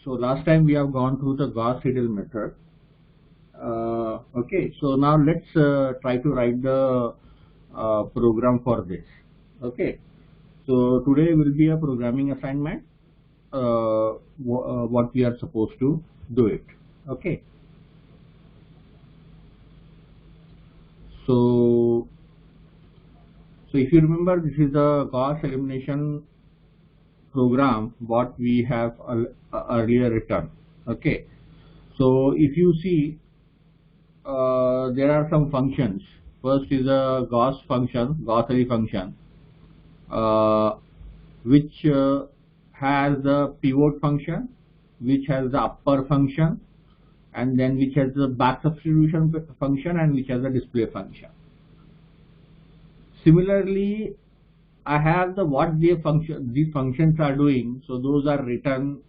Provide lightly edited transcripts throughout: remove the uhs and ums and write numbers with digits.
So last time we have gone through the Gauss-Seidel method. Okay, so now let's try to write the program for this. Okay, so today will be a programming assignment. What we are supposed to do it. Okay, so if you remember, this is the Gauss elimination program what we have earlier written. Okay, so if you see, there are some functions. First is a Gauss function, Gauss-Ily function, which has the pivot function, which has the upper function, and then which has the back substitution function, and which has the display function. Similarly, I have the what these functions are doing. So those are written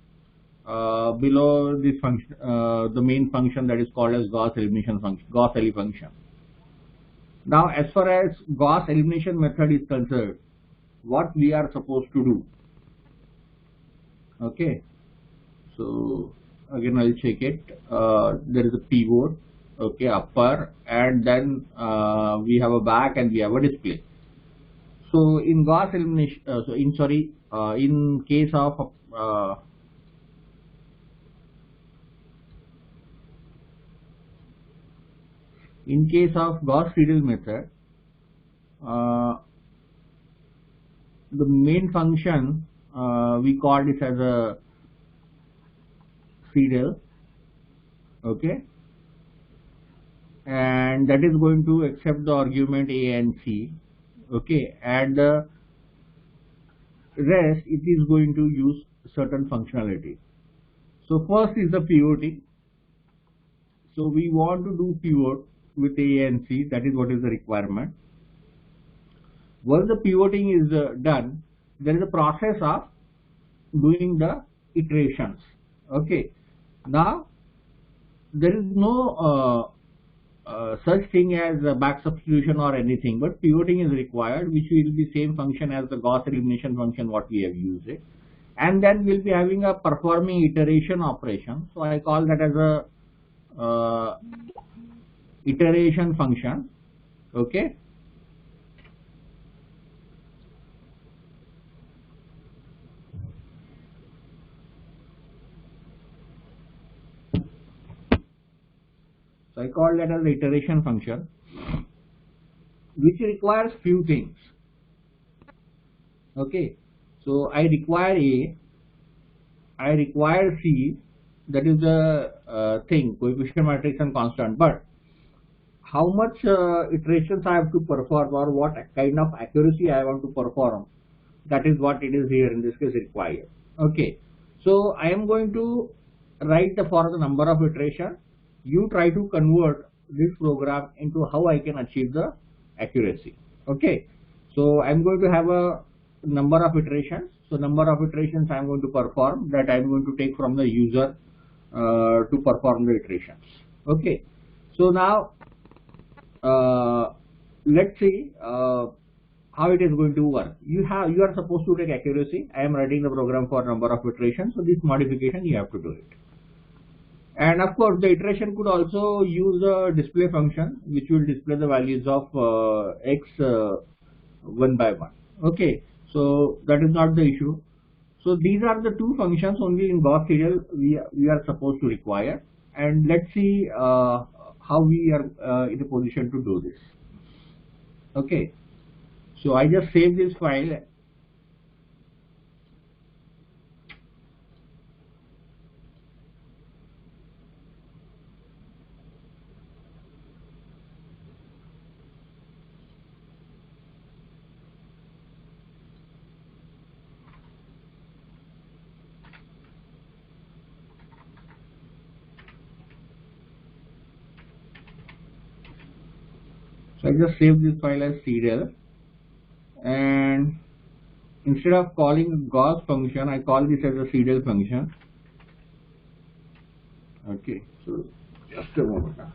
below this function, the main function that is called as Gauss elimination function, Gauss-Ily function. Now, as far as Gauss elimination method is concerned, what we are supposed to do? Okay, so again I'll check it. There is a pivot, okay, upper, and then we have a back and we have a display. So in Gauss elimination, in case of Gauss-Seidel method, the main function we call this as a Seidel, okay, and that is going to accept the argument a and c, okay, and the rest it is going to use certain functionality. So first is the pivoting. So we want to do pivot with a and c, that is what is the requirement. Once the pivoting is done, there is a process of doing the iterations. Okay, now there is no such thing as back substitution or anything, but pivoting is required, which will be same function as the Gauss elimination function what we have used it, and then we'll be having a performing iteration operation. So I call that as a iteration function. Okay, so I call that as the iteration function, which requires few things. Okay, so I require A, I require C, that is the thing, coefficient matrix and constant, but how much iterations I have to perform or what kind of accuracy I want to perform, that is what it is here in this case required. Okay, so I am going to write for the number of iterations. You try to convert this program into how I can achieve the accuracy. Okay, so I'm going to have a number of iterations. So number of iterations I'm going to perform, that I'm going to take from the user to perform the iterations. Okay, so now let's see how it is going to work. You are supposed to take accuracy. I am writing the program for number of iterations, so this modification you have to do it. And of course, the iteration could also use a display function, which will display the values of x one by one. Okay, so that is not the issue. So these are the two functions only in Gauss-Seidel we are supposed to require, and let's see how we are in a position to do this. Okay, so I just save this file. So I just save this file as Seidel, and instead of calling Gauss function, I call this as a Seidel function. Okay, so just a moment now.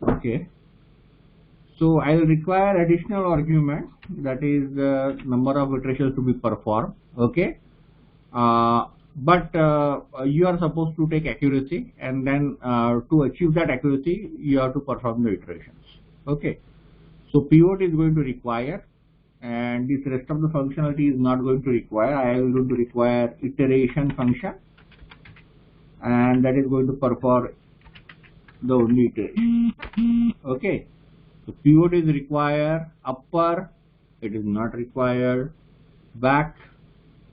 Okay, So I will require additional argument, that is the number of iterations to be performed. Okay, but you are supposed to take accuracy, and then to achieve that accuracy you have to perform the iterations. Okay, so pivot is going to require, and this rest of the functionality is not going to require. I am going to require iteration function, and that is going to perform the only iteration. Okay, so pivot is required, upper it is not required, back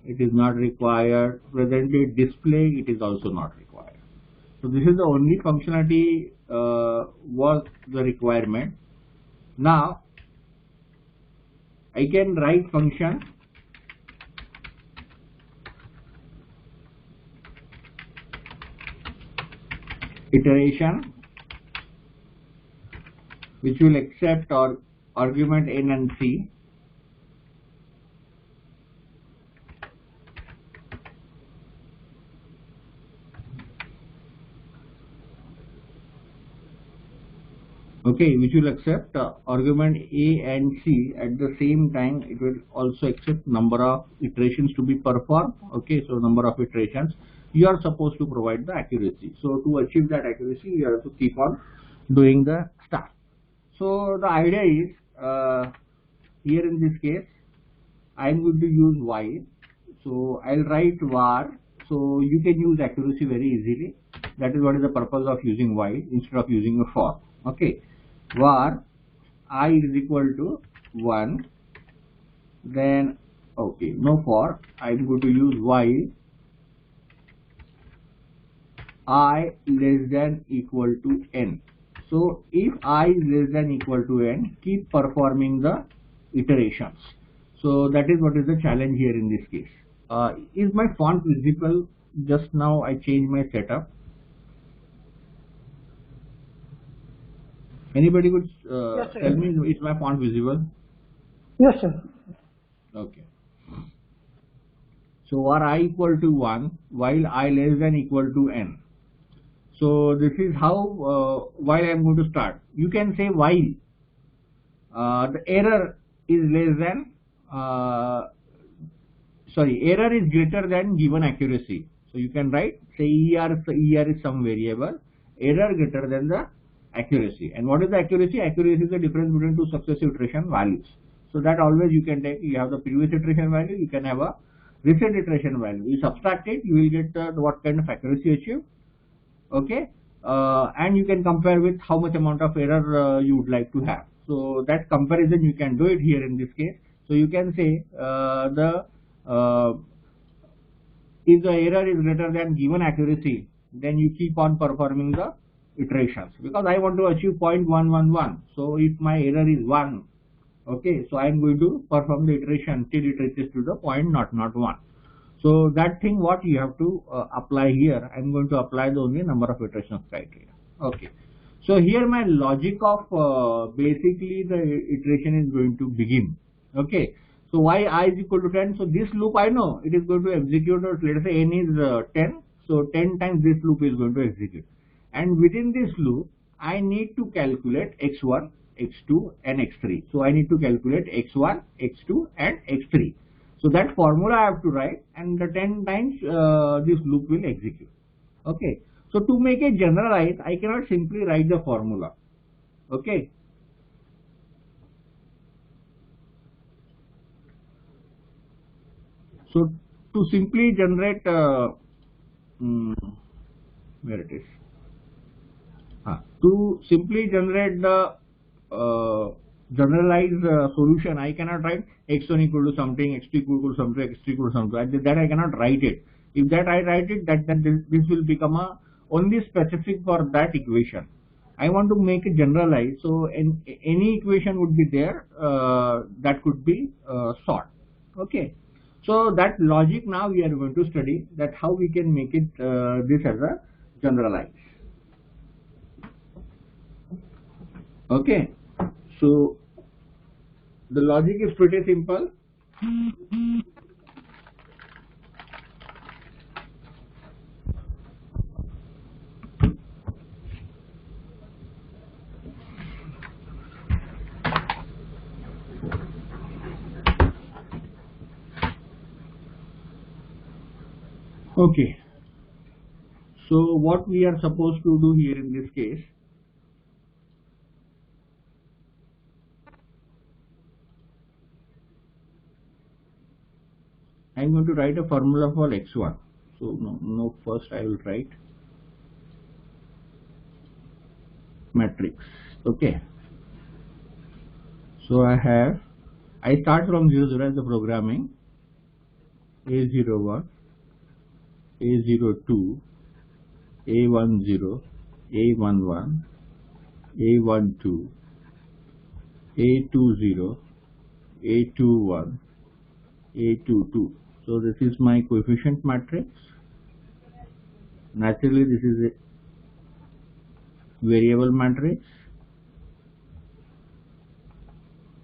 it is not required, present date display it is also not required. So this is the only functionality was the requirement. Now I can write function iteration which will accept or argument n and c. Okay, which will accept argument a and c. At the same time it will also accept number of iterations to be performed. Okay, so number of iterations you are supposed to provide the accuracy. So to achieve that accuracy you have to keep on doing the stuff. So the idea is here in this case I am going to use while. So I'll write var, so you can use accuracy very easily. That is what is the purpose of using while instead of using a for. Okay, var I is equal to 1, then okay, no for, I am going to use while I less than equal to n. So if I is less than equal to n, keep performing the iterations. So that is what is the challenge here in this case. Is my font visible? Just now I changed my setup. Anybody could Yes, tell me, is my font visible? Yes, sir. Okay. So var I equal to 1 while I less than equal to n. So this is how while I am going to start. You can say while the error is less than error is greater than given accuracy. So you can write say ER is some variable, error greater than the accuracy. And what is the accuracy? Accuracy is the difference between two successive iteration values. So that always you can take. You have the previous iteration value, you can have a recent iteration value. You subtract it, you will get what kind of accuracy achieved. Okay, and you can compare with how much amount of error you would like to have. So that comparison you can do it here in this case. So you can say if the error is greater than given accuracy, then you keep on performing the iterations, because I want to achieve 0.111. So if my error is 1, okay, so I am going to perform the iteration till it reaches to the 0.001. So that thing what you have to apply here, I am going to apply the only number of iterations criteria. Okay, so here my logic of basically the iteration is going to begin. Okay, so why I is equal to 10? So this loop I know it is going to execute, or let us say n is 10, so 10 times this loop is going to execute, and within this loop I need to calculate x1, x2 and x3. So I need to calculate x1, x2 and x3. So that formula I have to write, and the 10 times this loop will execute. Okay, so to make it generalized, I cannot simply write the formula. Okay, so to simply generate where it is, to simply generate the generalized solution, I cannot write x1 equal to something, x2 equal to something, x3 equal to something. That I cannot write it. If that I write it, then this will become a only specific for that equation. I want to make it generalized, so any equation would be there that could be solved. Okay, so that logic now we are going to study, that how we can make it this as a generalized. Okay, so the logic is pretty simple. Okay, so what we are supposed to do here in this case, I'm going to write a formula for x1. So no, first I will write matrix. Okay, so I start from 0 0 as the programming, A01, A02, A10, A11, A12, A20, A21, A22. So this is my coefficient matrix. Naturally this is a variable matrix,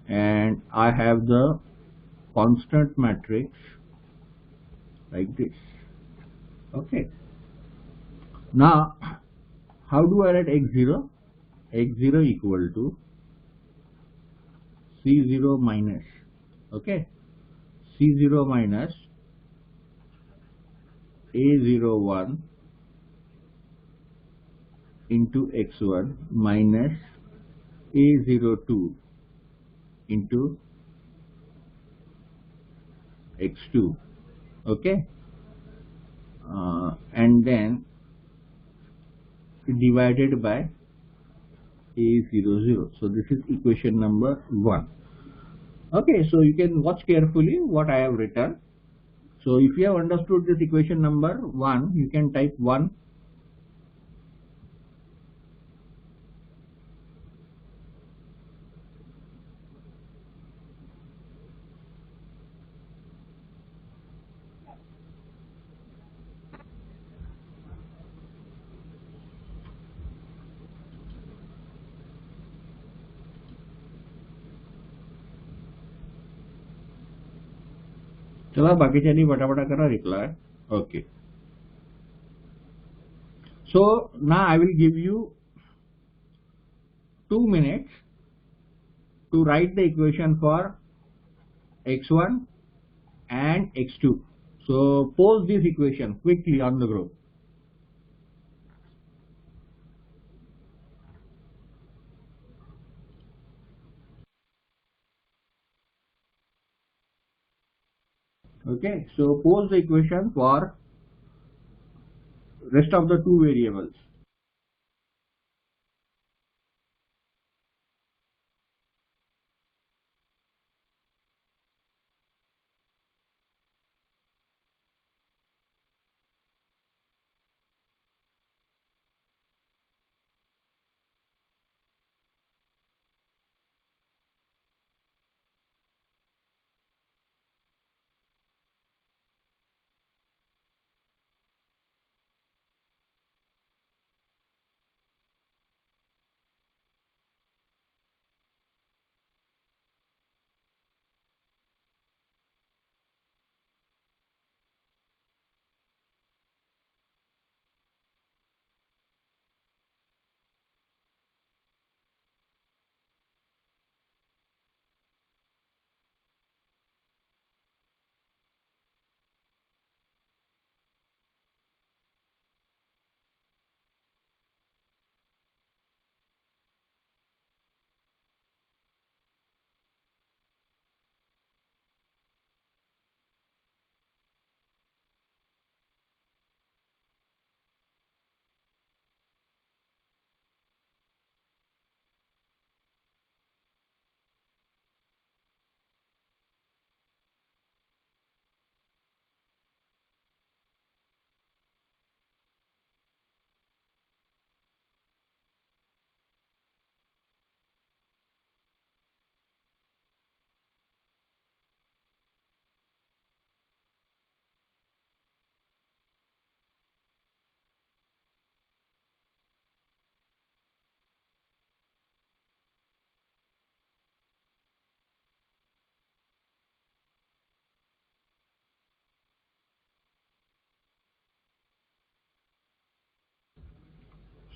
and I have the constant matrix like this. Okay, now how do I write x0? X0 equal to C0 minus, okay, C0 minus A01 into x1 minus A02 into x2. Okay, and then divided by A00. So this is equation number 1. Okay, so you can watch carefully what I have written. So if you have understood this equation number 1, you can type 1. चला बाकीच्यांनी पटापटा करा reply. Okay. So now I will give you 2 minutes to write the equation for x1 and x2. So pose this equation quickly on the group. Okay, so pose the equation for rest of the 2 variables.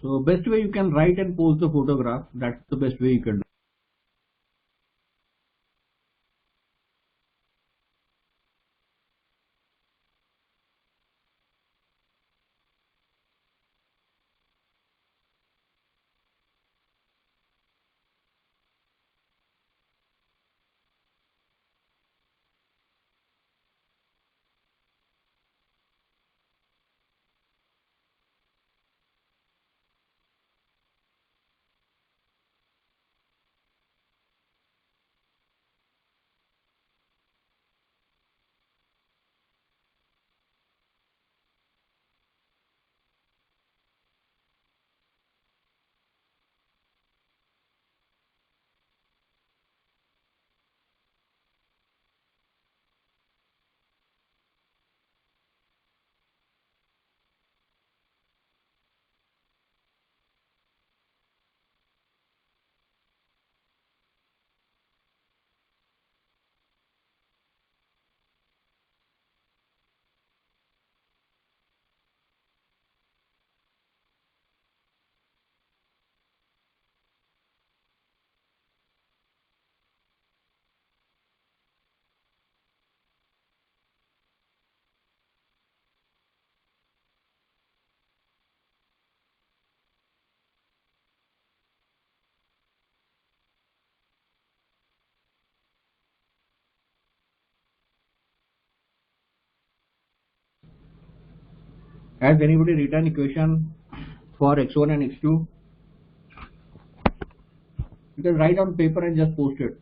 So best way you can write and pose the photograph. That's the best way you can do. Has anybody written equation for x1 and x2? You can write on paper and just post it.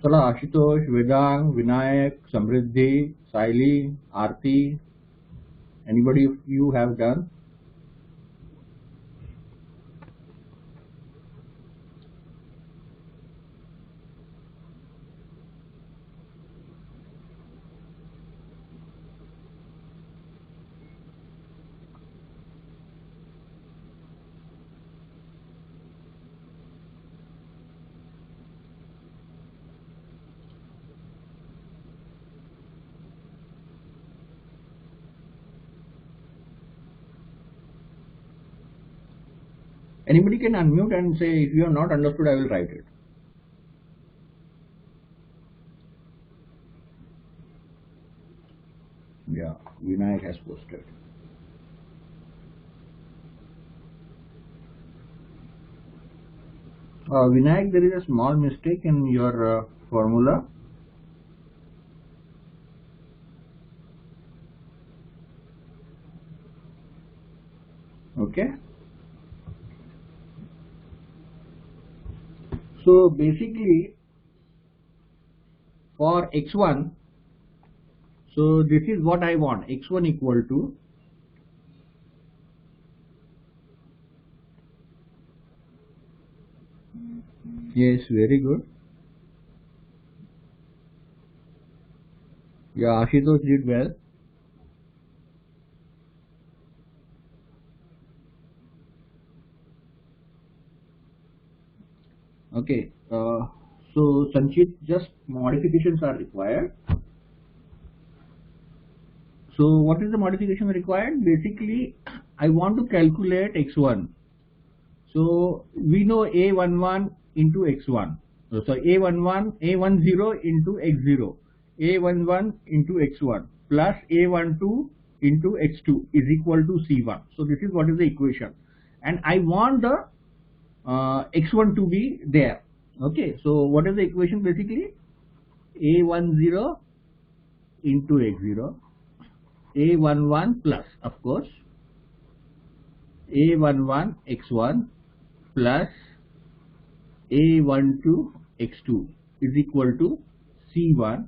चलो Ashutosh, Vedang, Vinayak, Samriddhi, Saili, Aarti, anybody of you have done? Anybody can unmute and say, if you have not understood, I will write it. Yeah, Vinayak has posted. Vinayak, there is a small mistake in your formula. Okay. So basically for x1, so this is what I want, x1 equal to yes, very good. Yeah, Ashutosh did well. Okay, so Sanchit, just modifications are required. So what is the modification required? Basically, I want to calculate x1. So we know a11 into x1. So a11, a10 into x0, a11 into x1 plus a12 into x2 is equal to c1. So this is what is the equation, and I want the x1 to be there. Okay, so what is the equation? Basically a10 into x0, a11 plus, of course, a11 x1 plus a12 x2 is equal to c1,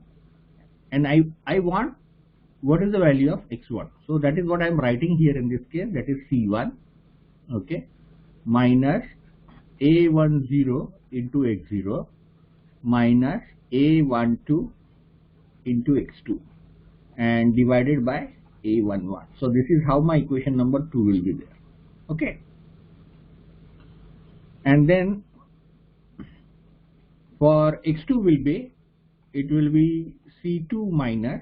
and I want what is the value of x1. So that is what I am writing here in this case, that is c1, okay, minus a10 into x0 minus a12 into x2 and divided by a11. So this is how my equation number 2 will be there. Okay, and then for x2 will be, it will be c2 minus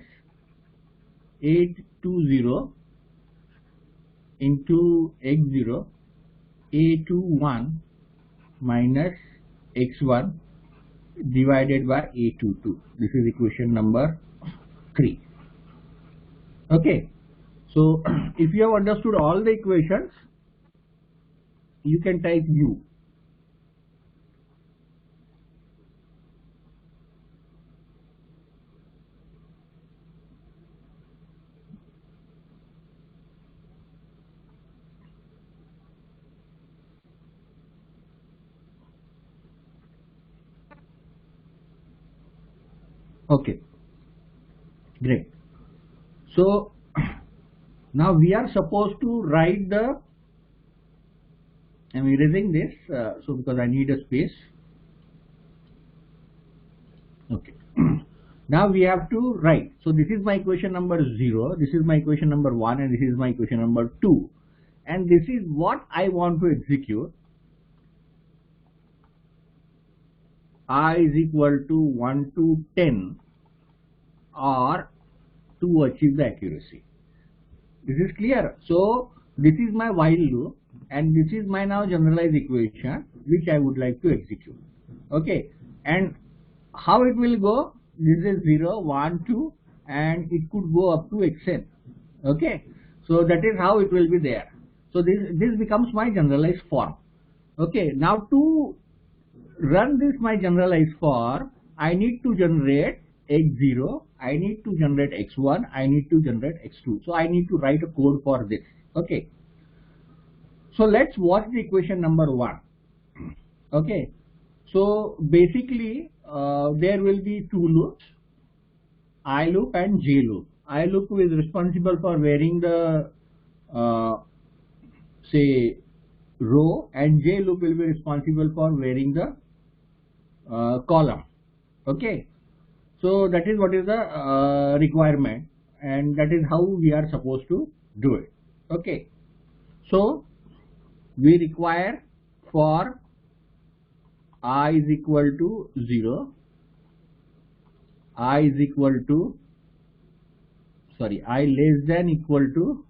a20 into x0, a21 minus x1 divided by a22. This is equation number 3. Okay, so if you have understood all the equations, you can type U. Okay, great. So now we are supposed to write the, I'm erasing this, so because I need a space. Okay, now we have to write. So this is my equation number 0, this is my equation number 1, and this is my equation number 2, and this is what I want to execute. I is equal to 1 to 10 or to achieve the accuracy. This is clear. So this is my while loop, and this is my now generalized equation which I would like to execute. Okay, and how it will go? This is 0, 1, 2, and it could go up to xn. Okay, so that is how it will be there. So this becomes my generalized form. Okay, now to run this my generalized form, I need to generate x0, I need to generate x1, I need to generate x2. So I need to write a code for this. Okay, so let's watch the equation number 1. Okay, so basically there will be two loops, I loop and j loop. I loop is responsible for varying the say row, and j loop will be responsible for varying the column. Okay, so that is what is the requirement, and that is how we are supposed to do it. Okay, so we require for I is equal to 0, I is equal to I less than equal to,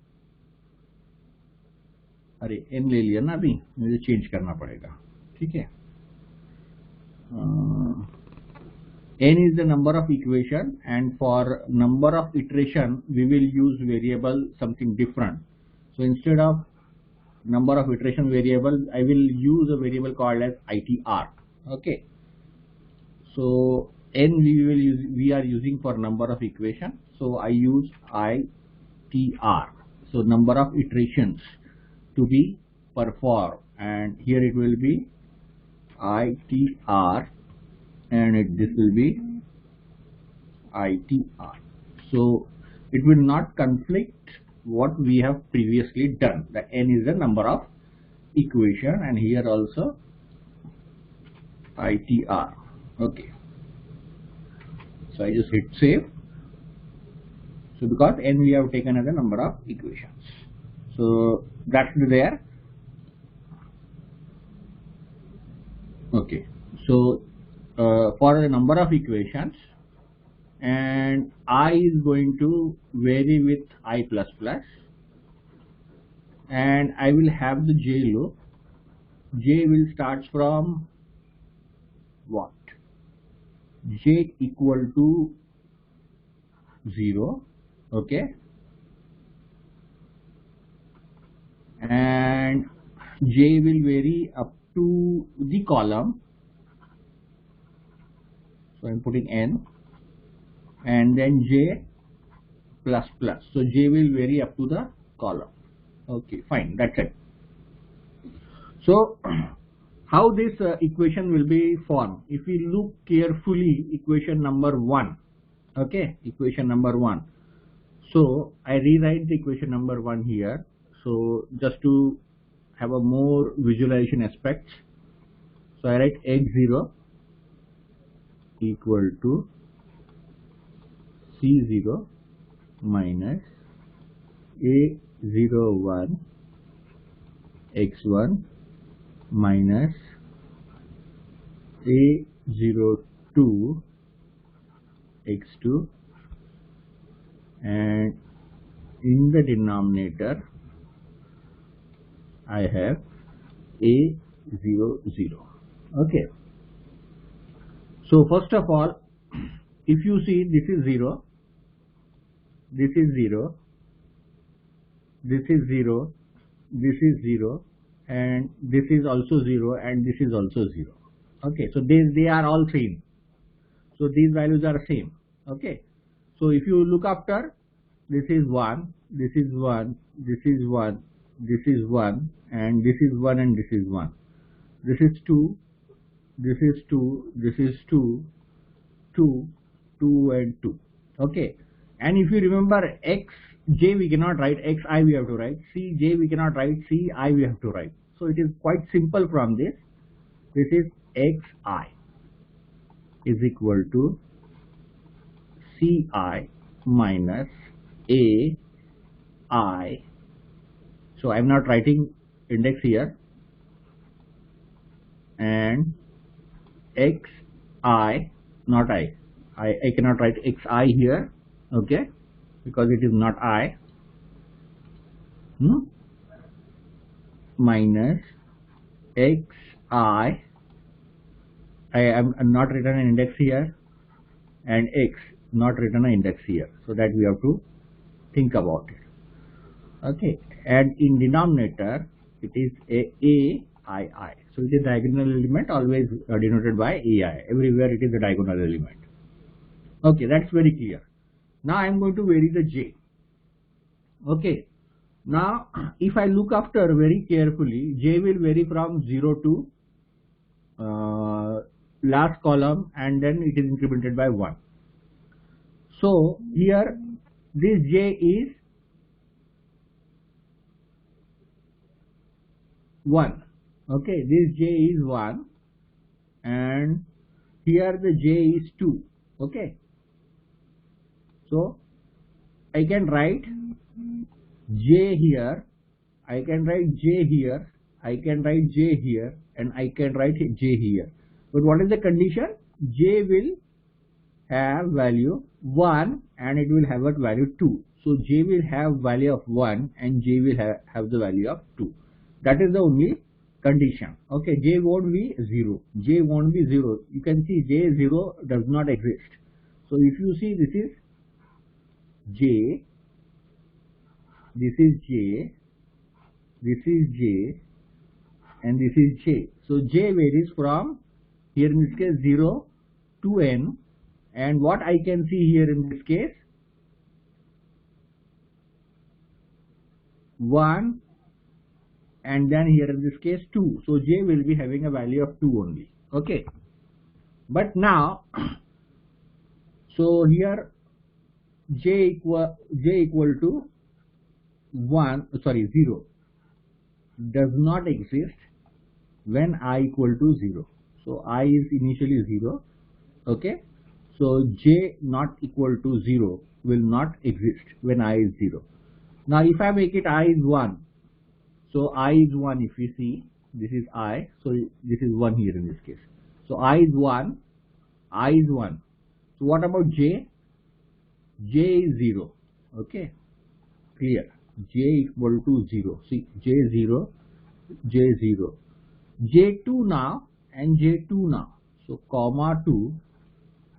अरे n ले लिया ना, अभी मुझे change करना पड़ेगा. ठीक है, n is the number of equation, and for number of iteration we will use variable something different. So instead of number of iteration variable, I will use a variable called as itr. Okay, so n we are using for number of equation, so I use itr, so number of iterations to be performed, and here it will be itr, and this will be itr. So it will not conflict what we have previously done. The n is the number of equation, and here also itr. Okay, so I just hit save. So because n we have taken as a number of equations, so that's there. Okay, so for the number of equations, and I is going to vary with I plus plus, and I will have the j loop. J will start from what? J equal to 0. Okay, and j will vary up to the column, so I'm putting n, and then j plus plus, so j will vary up to the column. Okay, fine, that's it. So how this equation will be formed? If we look carefully, equation number 1. Okay, equation number 1. So I rewrite the equation number 1 here, so just to have a more visualization aspect. So I write x0 equal to c0 minus a01 x1 minus a02 x2, and in the denominator I have a00. Okay, so first of all, if you see, this is 0, this is 0, this is 0, this is 0, and this is also 0, and this is also 0. Okay, so they are all same, so these values are same. Okay, so if you look after, this is 1, this is 1, this is 1, this is 1, and this is 1, and this is 1, this is 2, this is 2, this is 2, 2, 2, and 2. Okay, and if you remember, x j we cannot write, x I we have to write, c j we cannot write, c I we have to write. So it is quite simple from this. This is x I is equal to ci minus a I. So I am not writing index here, and x I, not I cannot write x I here. Okay, because it is not I, minus x I I am not written an index here, and x not written an index here. So that we have to think about it. Okay, and in denominator it is a I. So it is diagonal element, always denoted by ai. Everywhere it is a diagonal element. Okay, that's very clear. Now I am going to vary the j. Okay, now if I look after very carefully, j will vary from 0 to last column, and then it is incremented by 1. So here this j is 1. Okay, this j is 1, and here the j is 2. Okay, so I can write j here, I can write j here, I can write j here, and I can write j here. But what is the condition? J will have value 1 and it will have a value 2. So j will have value of 1 and j will have the value of 2. That is the only condition. Okay, j won't be 0. J won't be 0. You can see j 0 does not exist. So if you see, this is j, this is j, this is j, and this is j. So j varies from, here in this case, 0 to n, and what I can see here in this case, 1, and then here in this case 2. So j will be having a value of 2 only. Okay, but now so here j equal to 0 does not exist when I equal to 0. So I is initially 0. Okay, so j not equal to 0 will not exist when I is 0. Now if I make it I is 1, so I is 1, if you see, this is I, so this is 1 here in this case. So I is 1, I is 1. So what about j? J is 0. Okay, clear. J equal to 0. See, j 0, j 0, j2 now and j2 now. So comma 2,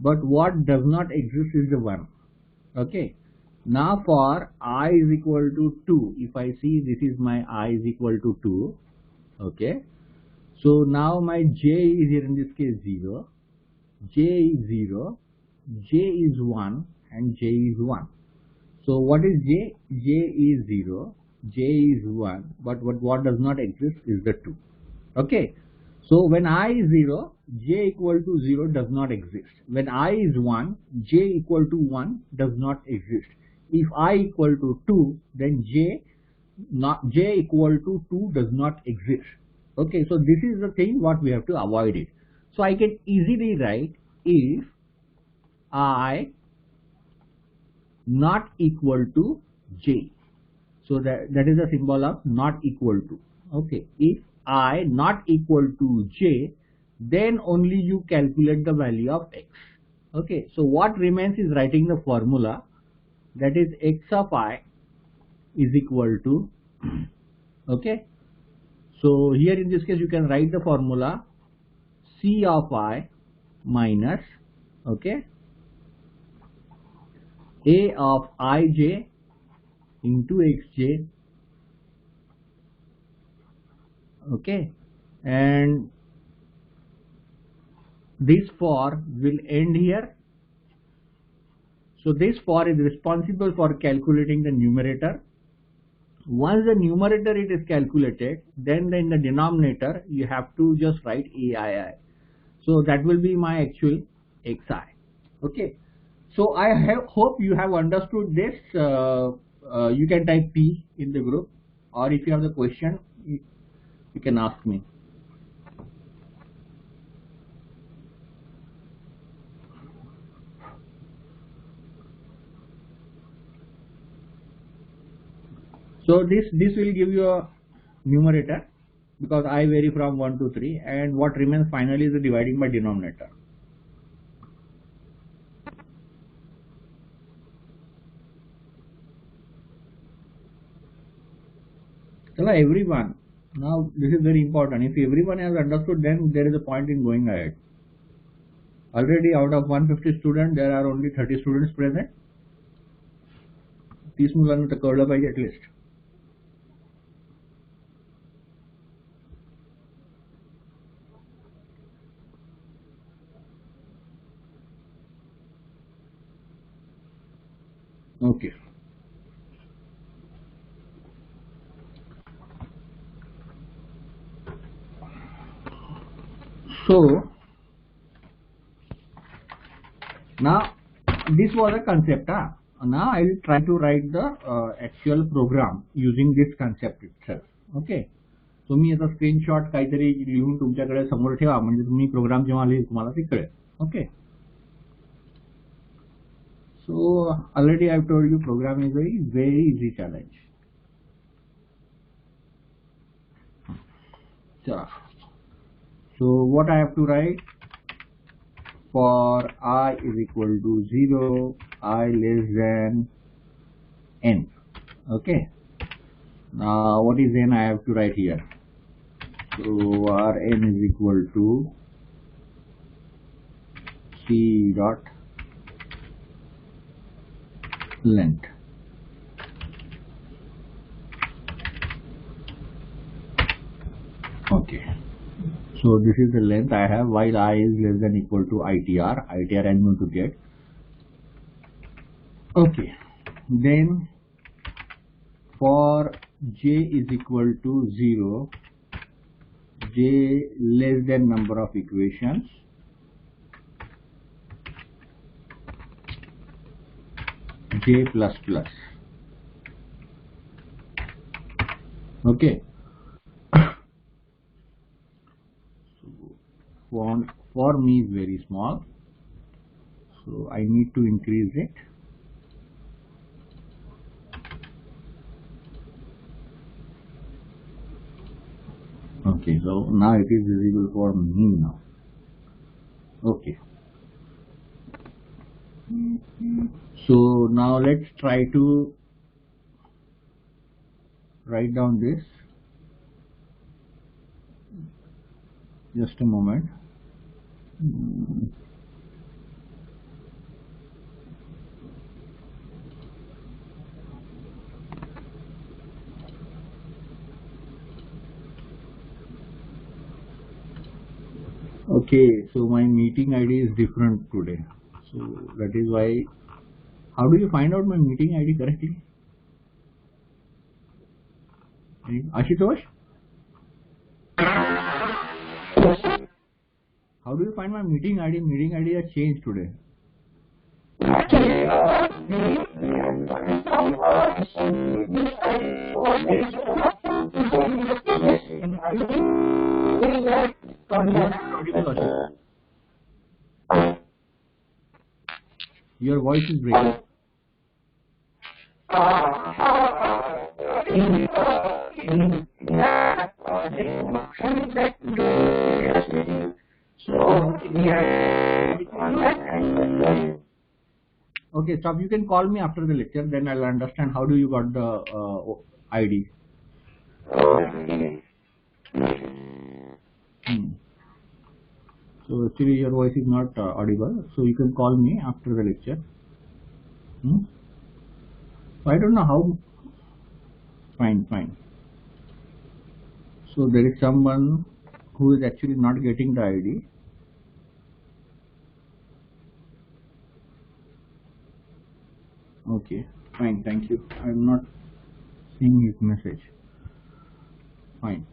but what does not exist is the 1. Okay, now for I is equal to 2, if I see, this is my I is equal to 2. Okay, so now my j is here in this case 0, j is 0, j is 1, and j is 1. So what is j? J is 0, j is 1, but what does not exist is the 2. Okay, so when I is 0, j equal to 0 does not exist. When I is 1, j equal to 1 does not exist. If I equal to 2, then j equal to 2 does not exist. Okay, so this is the thing what we have to avoid it. So I can easily write, if I not equal to j, so that is a symbol of not equal to. Okay, if I not equal to j, then only you calculate the value of x. Okay, so what remains is writing the formula, that is x of I is equal to okay, so here in this case you can write the formula c of I minus, okay, a of ij into xj. Okay, and this for will end here. So this for is responsible for calculating the numerator. Once the numerator it is calculated, then in the denominator you have to just write aii. So that will be my actual xi. Okay, so I hope you have understood this. You can type P in the group, or if you have the question, you can ask me. So this will give you a numerator, because I vary from 1 to 3, and what remains finally is the dividing by denominator. So everyone, now this is very important. If everyone has understood, then there is a point in going ahead. Already out of 150 students, there are only 30 students present. 30 मुलांना तर कळलं पाहिजे at least. Okay. So now this was a concept. Now I will try to write the actual program using this concept itself. Okay. तुम्ही याचा screenshot काहीतरी लिहून तुमच्याकडे समोर ठेवा, म्हणजे तुम्ही प्रोग्राम जेव्हा लिहिल तुम्हाला ते कळेल. Okay. So already I've told you program is a very easy challenge. So what I have to write? For I is equal to 0, I less than n. Okay. Now what is n I have to write here? So Rn is equal to C dot length. Okay. So this is the length I have while I is less than equal to ITR. ITR I'm going to get. Okay. Then for j is equal to 0, j less than number of equations, j plus plus. Okay. Font for me is very small, so I need to increase it. Okay, so now it is visible for me now. Okay. So now let's try to write down this. Just a moment. Okay, so my meeting ID is different today, so that is why. How do you find out my meeting ID correctly? Ashutosh? How do you find my meeting ID? Meeting ID has changed today. Your voice is breaking. Okay, stop. You can call me after the lecture, then I'll understand how do you got the ID. So actually your voice is not audible, so you can call me after the lecture. I don't know how. Fine. So there is someone who is actually not getting the ID. Okay, fine, thank you. I'm not seeing his message. Fine.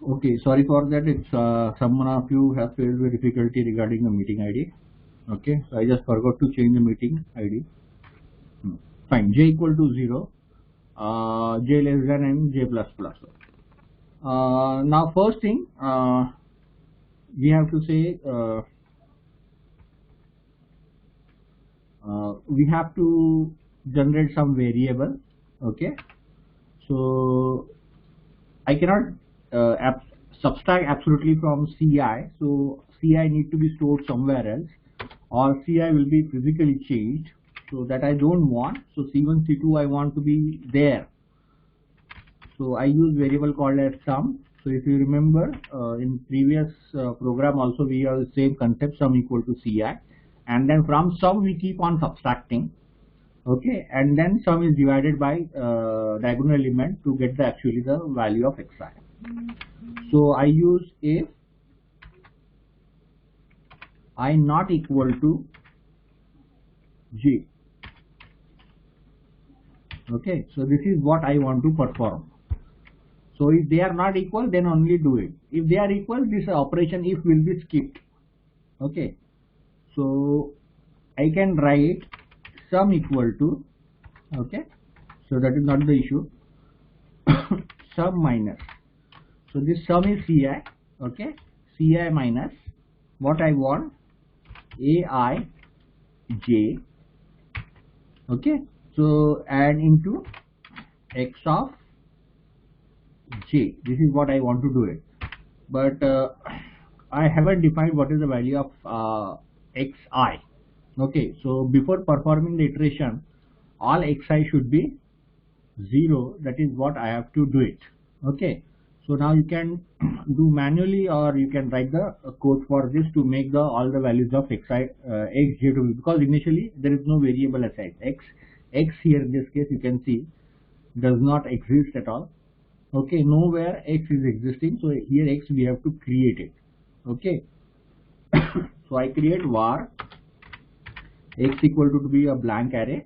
Okay, sorry for that. It's someone of you has faced with difficulty regarding the meeting ID. Okay, so I just forgot to change the meeting ID. Fine, j equal to 0, j less than n, j plus plus. Now first thing we have to say we have to generate some variable. Okay, so I cannot subtract absolutely from CI, so CI need to be stored somewhere else. or Ci will be physically changed. So that I don't want. So C1, C2 I want to be there. So I use variable called as sum. So if you remember in previous program also we have the same concept, sum equal to Ci, and then from sum we keep on subtracting. Okay, and then sum is divided by diagonal element to get actually the value of Xi. So I use if I not equal to J. Okay, so this is what I want to perform. So if they are not equal, then only do it. If they are equal, this operation if will be skipped. Okay, so I can write sum equal to, okay, so that is not the issue, sum minus. So this sum is Ci, okay, Ci minus what I want, Aij, okay, so and into x of j. This is what I want to do it, but I haven't defined what is the value of xi. Okay, so before performing the iteration, all xi should be 0. That is what I have to do it. Okay, so now you can do manually, or you can write the code for this to make the all the values of xi xj to be, because initially there is no variable assigned. X here in this case you can see does not exist at all. Okay, nowhere x is existing, so here x we have to create it. Okay, so I create var x equal to be a blank array.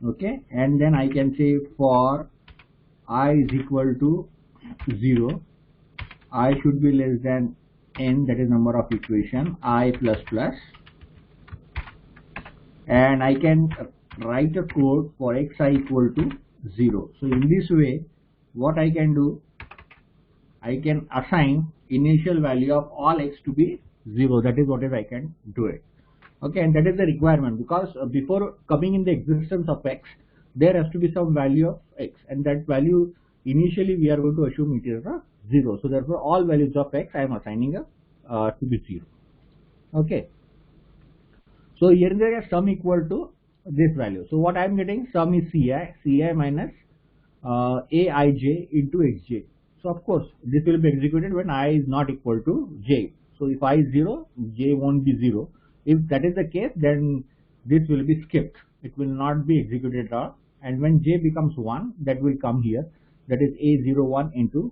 Okay, and then I can say for I is equal to 0, I should be less than n, that is number of equation, I plus plus, and I can write a code for xi equal to 0. So in this way, what I can do, I can assign initial value of all x to be 0. That is what I can do it. Okay, and that is the requirement, because before coming in the existence of x, there has to be some value of x, and that value initially we are going to assume it is a 0. So therefore all values of x I am assigning to be 0. Okay, so here there is sum equal to this value. So what I am getting, sum is Ci minus Aij into xj. So of course this will be executed when I is not equal to j. So if I is 0, j won't be 0. If that is the case, then this will be skipped. It will not be executed at all. And when j becomes 1, that will come here. That is A01 into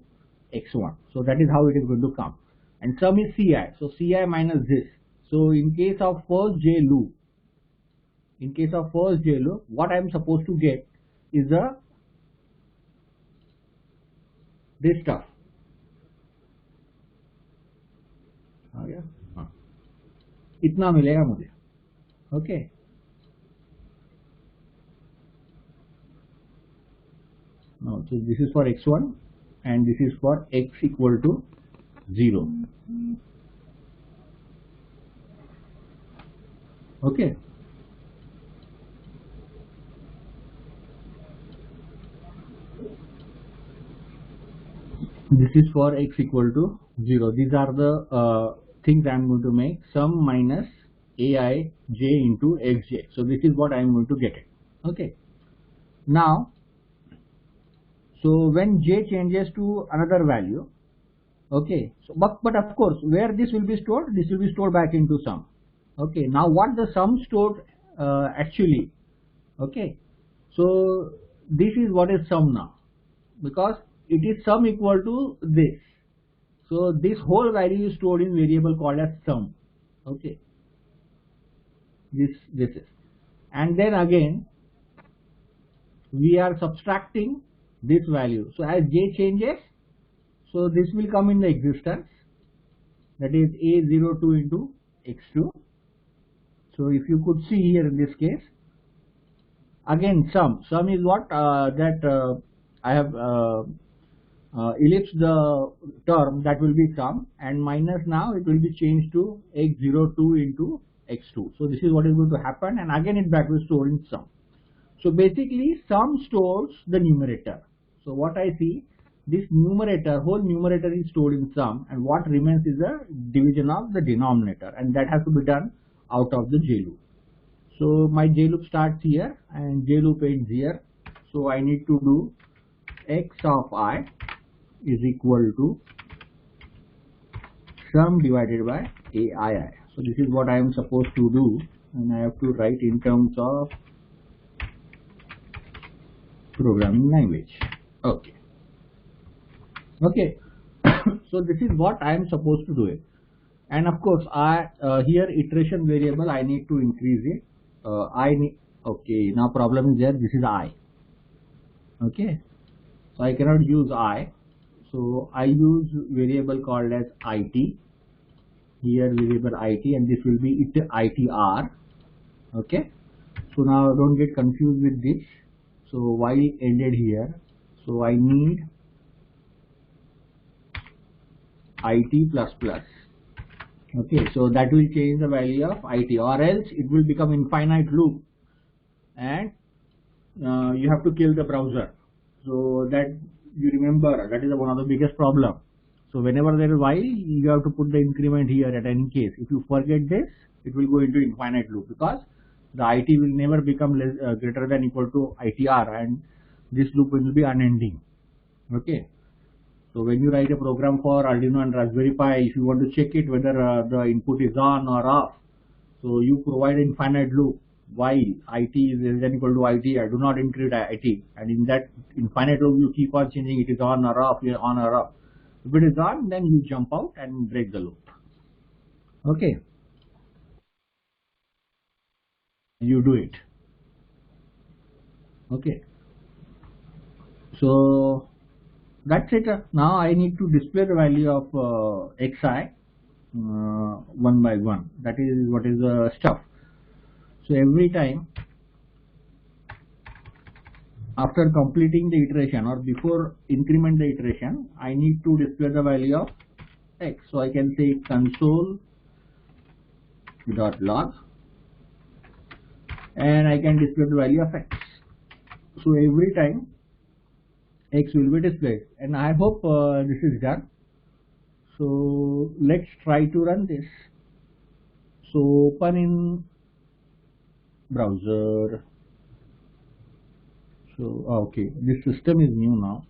x1. So that is how it is going to come. And sum is Ci. So Ci minus this. So in case of first j loop, what I am supposed to get is this stuff. आ गया? हाँ, इतना मिलेगा मुझे. Okay. No, so this is for x1 and this is for x equal to 0. Okay. This is for x equal to 0. These are the things I am going to make, sum minus Aij into xj. So this is what I am going to get it. Okay. Now, so when j changes to another value, okay, so but of course where this will be stored, this will be stored back into sum. Okay, now what the sum stored actually, okay, so this is what is sum now, because it is sum equal to this. So this whole value is stored in variable called as sum. Okay, this is, and then again we are subtracting this value. So as j changes, so this will come in the existence, that is A02 into x2. So if you could see here in this case, again sum is what I have ellipsed the term, that will be sum, and minus now it will be changed to x02 into x2. So this is what is going to happen, and again it back will store in sum. So basically sum stores the numerator. So what I see, this numerator, whole numerator is stored in sum, and what remains is a division of the denominator, and that has to be done out of the J loop. So my J loop starts here and J loop ends here. So I need to do x of I is equal to sum divided by AII. So this is what I am supposed to do, and I have to write in terms of programming language. Okay. So this is what I am supposed to do it. And of course, here iteration variable I need to increase it. Okay, now problem is there. This is I. Okay, so I cannot use I. So I use variable called as IT. Here variable IT, and this will be ITR. Okay, so now don't get confused with this. So while ended here, so I need IT plus plus. Okay, so that will change the value of IT, or else it will become infinite loop, and you have to kill the browser. So that you remember, that is one of the biggest problem. So whenever there is while, you have to put the increment here at any case. If you forget this, it will go into infinite loop, because the IT will never become greater than equal to ITR, and this loop will be unending. Okay. So when you write a program for Arduino and Raspberry Pi, if you want to check it whether the input is on or off, so you provide infinite loop while IT is less than equal to IT. I do not include IT, and in that infinite loop you keep on changing it is on or off, on or off. If it is on, then you jump out and break the loop. Okay, you do it. Okay, so that's it. Now I need to display the value of xi one by one. That is what is the stuff. So every time after completing the iteration or before increment the iteration, I need to display the value of x. So I can say console dot log, and I can display the value of x. So every time x will be displayed, and I hope this is done. So let's try to run this. So open in browser. So okay, this system is new now.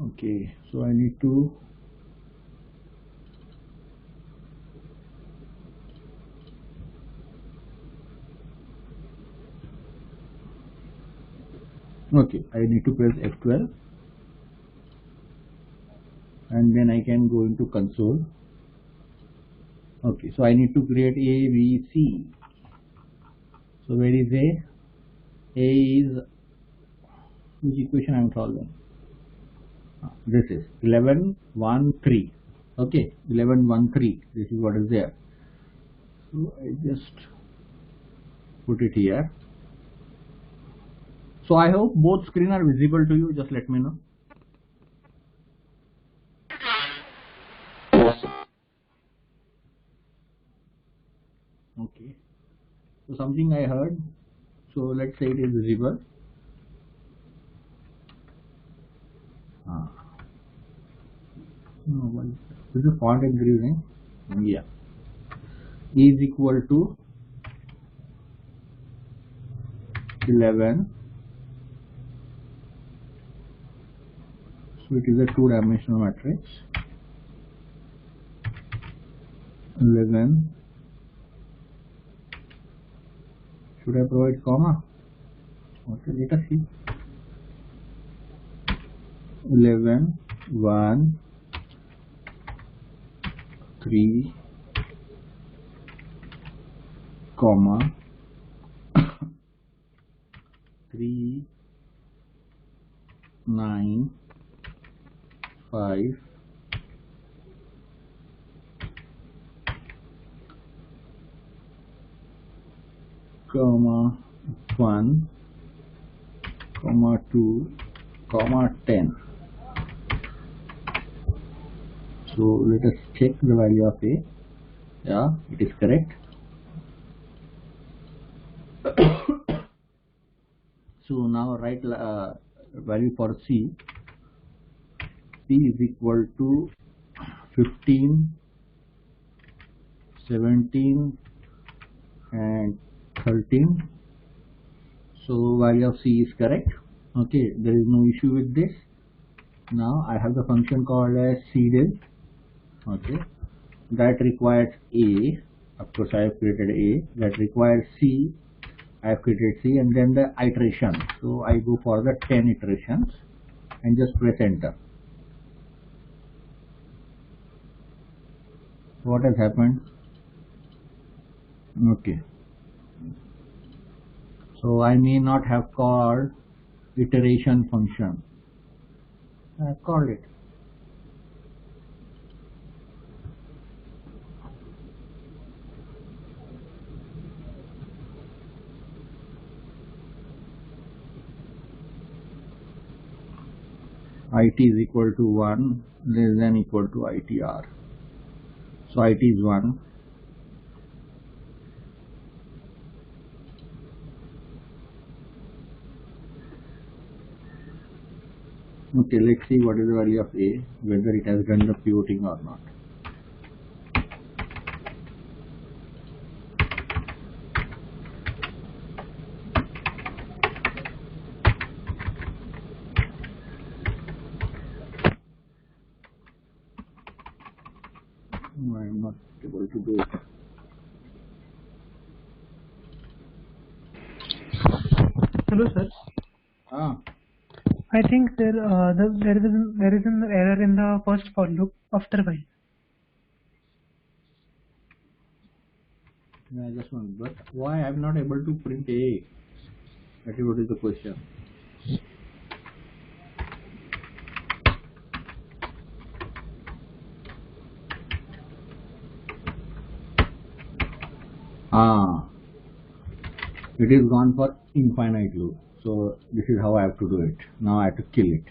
Okay, so I need to I need to press F12, and then I can go into console. Okay, so I need to create A, B, C. So where is A? A is which equation I am solving? This is 11, 1, 3. Okay, 11, 1, 3. This is what is there. So I just put it here. So I hope both screens are visible to you. Just let me know. Okay, so something I heard. So let's say it is visible. No, this is font increasing. Yeah, is equal to 11. So it is a two-dimensional matrix. 11. Should I provide comma? Okay, let us see. 11, 1, 3, comma 3, 9, 5, comma 1, comma 2, comma 10. So let us check the value of A. Yeah, it is correct. So now write value for C. C is equal to 15, 17 and 13. So value of C is correct. Okay, there is no issue with this. Now I have the function called as serial. Okay, that requires A. Of course, I have created A. That requires C. I have created C, and then the iteration. So I go for the 10 iterations and just press enter. What has happened? Okay. So I may not have called iteration function. I have called it. It is equal to 1 less than equal to ITR. So it is 1. Okay, let's see what is the value of A, whether it has done the pivoting or not. I am not able to do it. Hello, sir. I think there is an error in the first for loop after while. Yeah, just one. But why I am not able to print A? That is what is the question. It is gone for infinite loop. So this is how I have to do it. Now I have to kill it.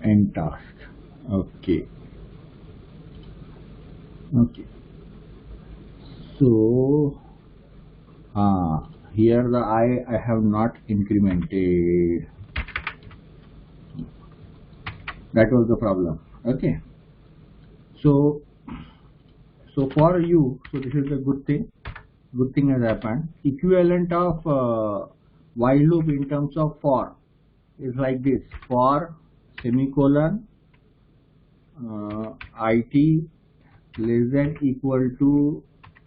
End task. Okay. Okay. So here the I have not incremented. That was the problem. Okay. So for you, so this is a good thing. Good thing has happened. Equivalent of while loop in terms of for is like this: for semicolon IT less than equal to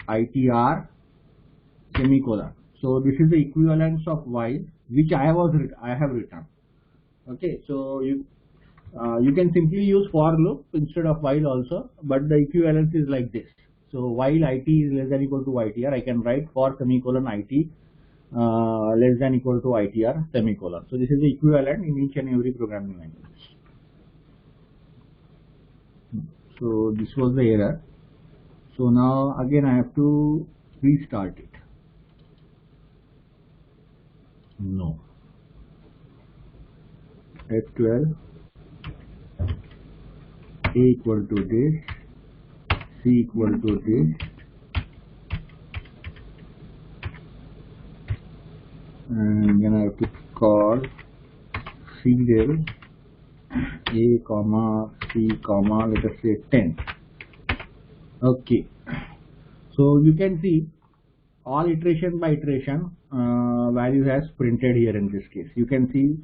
ITR semicolon. So this is the equivalence of while, which I have written. Okay, so you can simply use for loop instead of while also, but the equivalence is like this. So while IT is less than equal to ITR, I can write for semicolon IT less than equal to ITR semicolon. So this is the equivalent in each and every programming language. So this was the error. So now again I have to restart it. No. F12 A equal to this, C equal to this, and then I have to call serial A comma C comma let us say 10. Okay, so you can see all iteration by iteration value has printed here in this case. You can see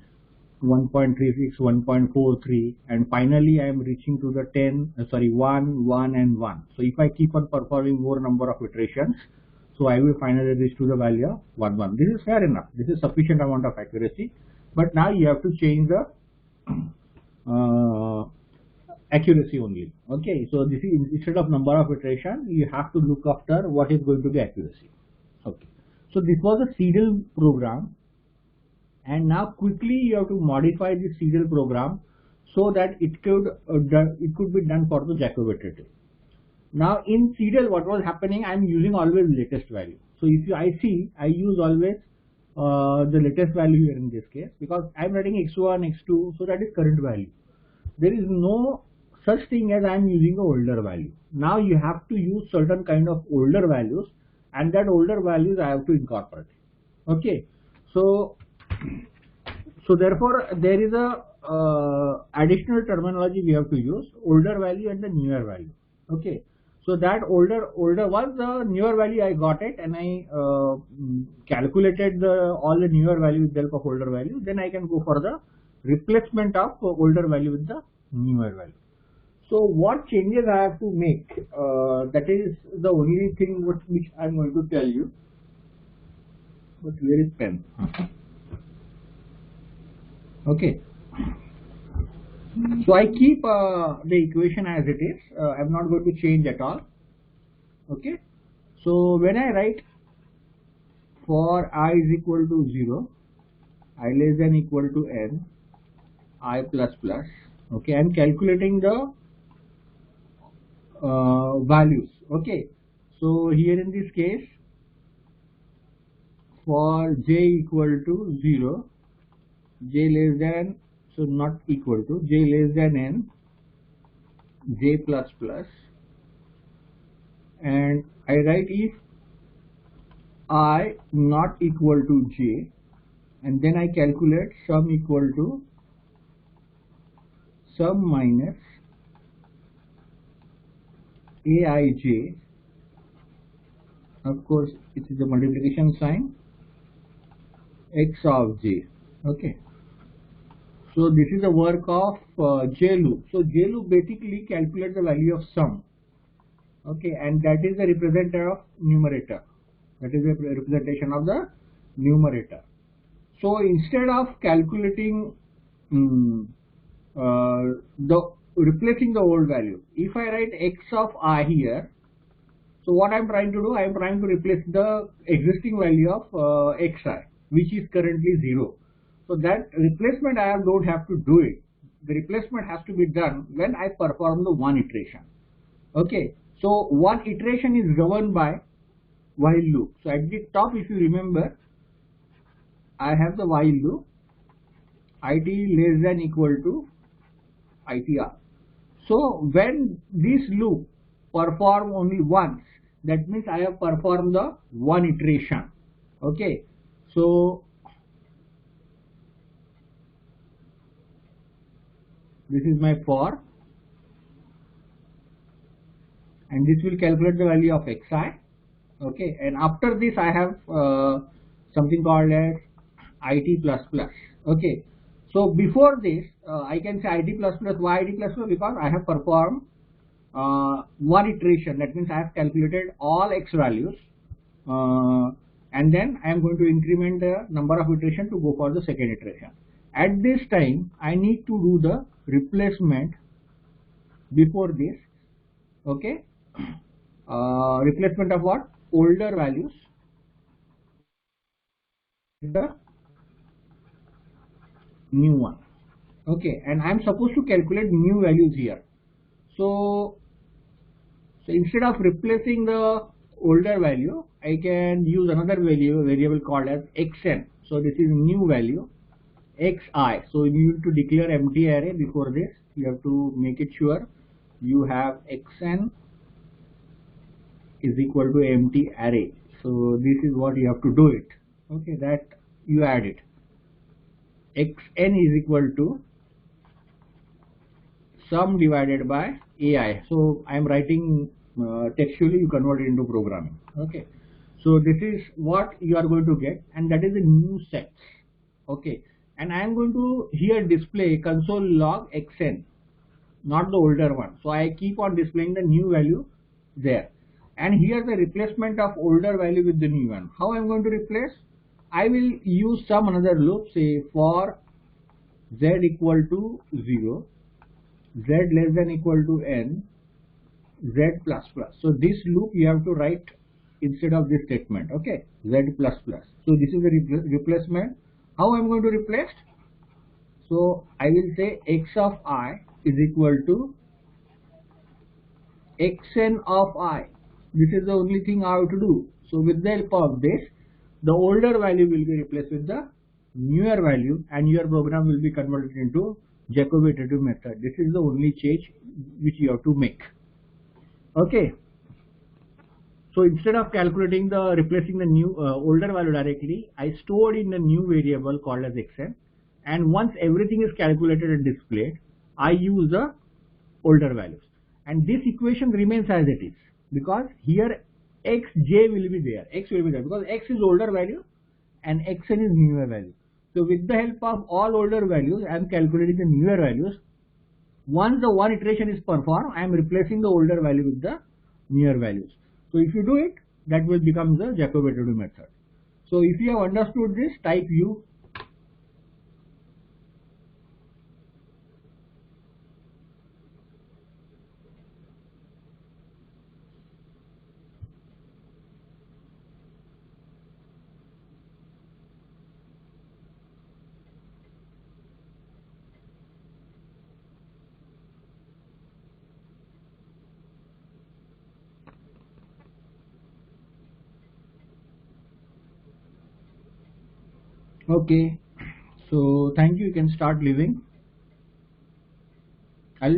1.36, 1.43, and finally I am reaching to the 1, 1 and 1. So if I keep on performing more number of iterations, so I will finally reach to the value of 1, 1. This is fair enough. This is sufficient amount of accuracy. But now you have to change the accuracy only. Okay, so this is instead of number of iteration, you have to look after what is going to be accuracy. Okay, so this was a serial program. And now quickly you have to modify the serial program so that it could be done for the Jacobi iterative. Now in serial, what was happening? I am using always latest value. So if I use always the latest value here in this case, because I am writing x1, x2, so that is current value. There is no such thing as I am using an older value. Now you have to use certain kind of older values, and that older values I have to incorporate. Okay, so therefore there is a additional terminology we have to use, older value and the newer value. Okay, so that older was the newer value, I got it, and I calculated all the newer value with the help of older value. Then I can go for the replacement of older value with the newer value. So what changes I have to make? That is the only thing which I am going to tell you. But where is pen? Okay. So I keep the equation as it is. I am not going to change at all. Okay. So when I write for I is equal to 0, I less than equal to n, I plus plus. Okay, I am calculating the values. Okay, so here in this case, for j equal to 0, j less than, so not equal to, j less than n, j plus plus, and I write if I not equal to j, and then I calculate sum equal to sum minus aij. Of course, it is a multiplication sign, x of j. Okay, so this is the work of j loop. So j loop basically calculates the value of sum. Okay, and that is the representative of numerator. That is the representation of the numerator. So instead of calculating replacing the old value, if I write x of I here, so what I am trying to do, I am trying to replace the existing value of xi, which is currently 0. So that replacement I don't have to do it. The replacement has to be done when I perform the one iteration. Okay, so one iteration is governed by while loop. So at the top, if you remember, I have the while loop, it less than equal to itr. So when this loop perform only once, that means I have performed the one iteration. Okay, so this is my for, and this will calculate the value of xi. Okay, and after this I have something called as it plus plus. Okay, so before this I can say it plus plus. Why it plus plus? Because I have performed one iteration. That means I have calculated all x values, and then I am going to increment the number of iteration to go for the second iteration. At this time I need to do the replacement before this. Okay, replacement of what? Older values, the new one. Okay, and I am supposed to calculate new values here. So instead of replacing the older value, I can use another variable called as xn. So this is new value xi. So you need to declare empty array before this. You have to make it sure you have xn is equal to empty array. So this is what you have to do it. Okay, that you add it. xn is equal to sum divided by ai. So I am writing textually, you convert it into programming. Okay, so this is what you are going to get, and that is the new sets. Okay, and I am going to here display console log xn, not the older one. So I keep on displaying the new value there, and here the replacement of older value with the new one. How I am going to replace? I will use some another loop, say for z equal to 0, z less than equal to n, z plus plus. So this loop you have to write instead of this statement. Okay, z plus plus. So this is the replacement. How I am going to replace? So I will say x of I is equal to xn of I. This is the only thing I have to do. So with the help of this, the older value will be replaced with the newer value, and your program will be converted into Jacobi iterative method. This is the only change which you have to make. Okay, so instead of calculating replacing the new older value directly, I stored in a new variable called as xn, and once everything is calculated and displayed, I use the older values, and this equation remains as it is, because here xj will be there, x will be there, because x is older value and xn is newer value. So with the help of all older values, I am calculating the newer values. Once the one iteration is performed, I am replacing the older value with the newer values. So if you do it, that will become the Jacobi-Itterbury method. So if you have understood this, type U. Okay, so thank you. You can start leaving. I'll